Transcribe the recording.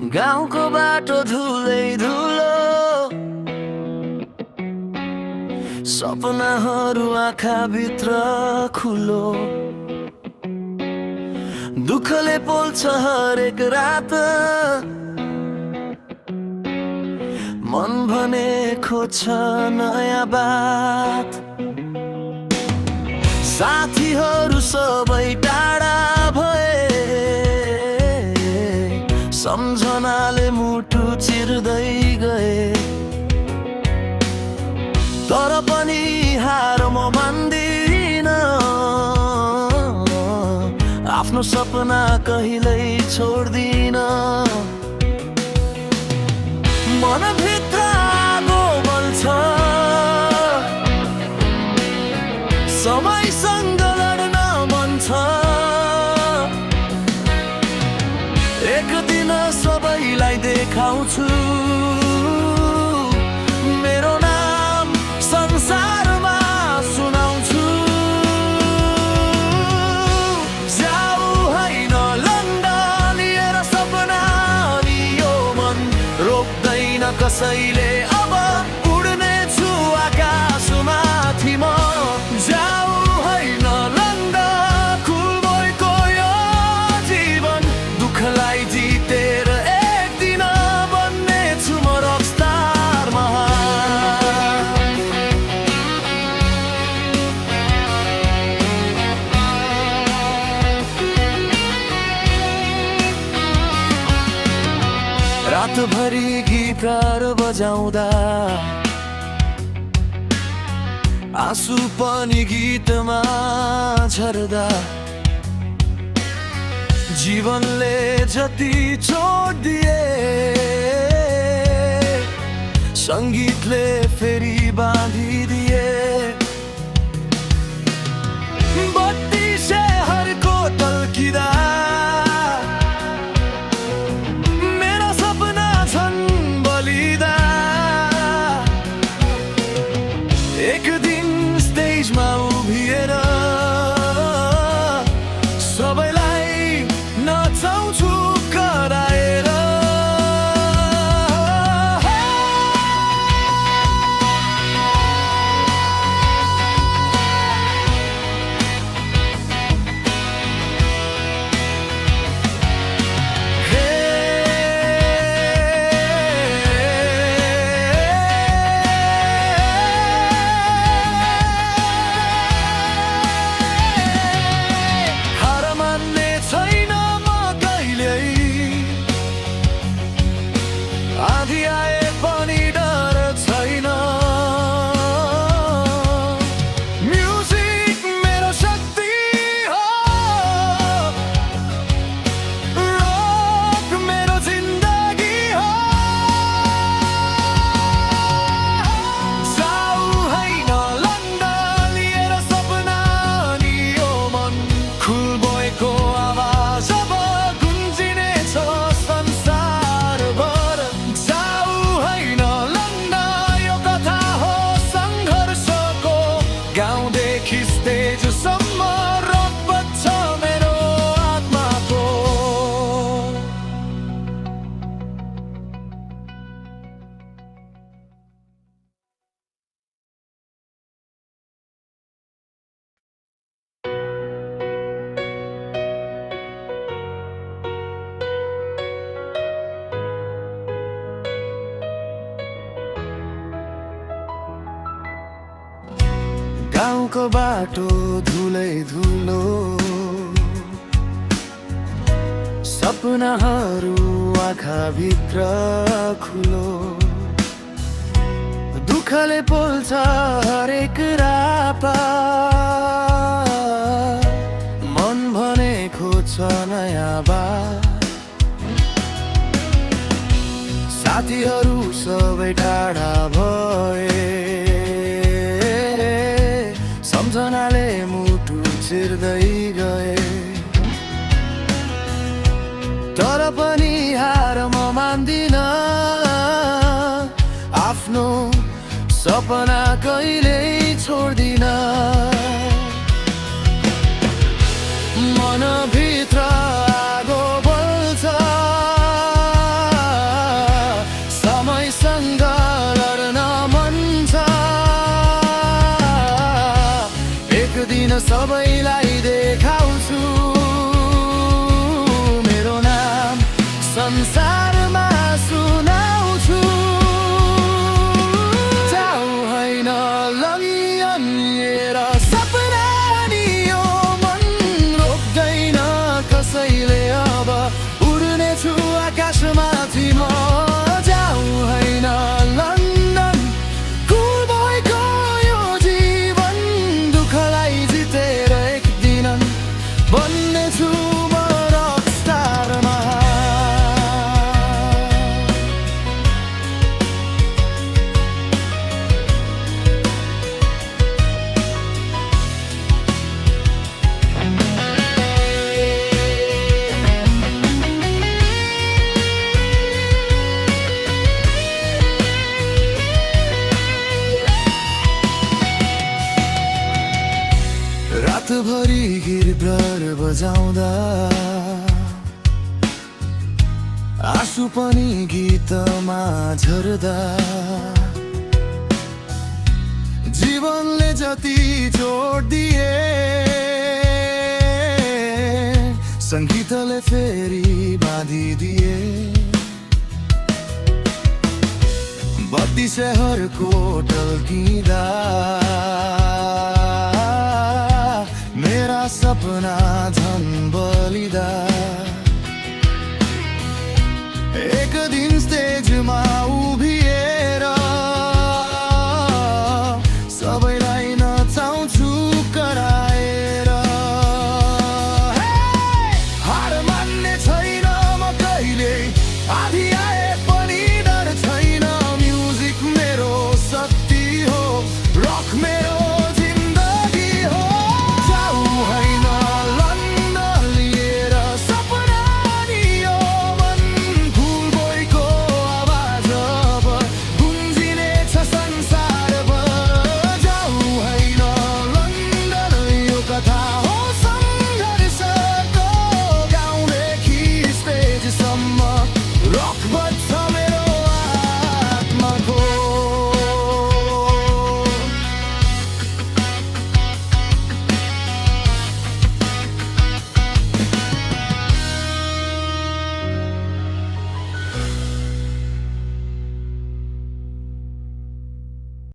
गाउँको बाटो धुलै धुलो, सपनाहरू आँखाभित्र खुलो। दुःखले पोल्छ हरेक रात, मन भने खोज्छ नयाँ बात। साथीहरू सबै टाढा भए, सम्झनाले मुटु चिर्दै गए। तर पनि हार म मान्दिन, आफ्नो सपना कहिल्यै छोड्दिन। मनभित्र आगो बल्छ, समयसँग लड्न मन छ। एक दिन सबैलाई देखाउँछु, मेरो नाम संसारमा सुनाउँछु। जाऊ हैन लन्डन लिएर सपना, नि यो मन रोक्दैन कसैले। अब उड्ने छु आकाशमाथि म। जाऊ हैन लन्डन, खुल भएको यो जीवन, दुःखलाई जितेर एक दिन बन्ने छु म रकस्टार महान। रातभरि गिटार बजाउँदा, आँसु पनि गीतमा झर्दा। जीवनले जति छोडिदिए, सङ्गीतले फेरि बाँधिदिए। बत्ती शहरको तल्किँदा, मेरो सपना छन् बलिदा। एक दिन स्टेजमा उभिएर सबैलाई नचाउँछु कराएर। आधी आए पनि डर छैन, म्युजिक मेरो शक्ति हो, रक मेरो जिन्दगी हो। जाऊ हैन लन्डन लिएर सपना, नि यो मन खुल भएको आवाज अब गुन्जिनेछ संसारभर। गाउँदेखि स्टेजसम्म रक बज्छ मेरो आत्माको। गाउँको बाटो धुलै धुलो, सपनाहरू आँखाभित्र खुलो। दुःखले पोल्छ हरेक रात, मन भने खोज्छ नयाँ बात। साथीहरू सबै टाढा भए, सम्झनाले मुटु चिर्दै गए। तर पनि हार म मान्दिन, आफ्नो सपना कहिल्यै छोड्दिन। मनभित्र आगो बल्छ, होइन सबैलाई देखाउँछु मेरो नाम संसारमा सुनाउँछु जाऊ होइन लगिएर सपना नि यो मन रोक्दैन कसैले अब उड्नेछु आकाशमाथि म जाऊ होइन लन्डन कुल भएको यो जीवन दुःखलाई जितेर एक दिन बन्नेछु म रकस्टार रातभरि गिरब्लर बजाउँदा आँसु पनि गीतमा झर्दा जीवनले जति जोड दिए सङ्गीतले फेरि बाँधिदिए बत्ती सहरको टल्किँदा मेरा सपना झन बलिदा एक दिन स्टेजमा उभिएर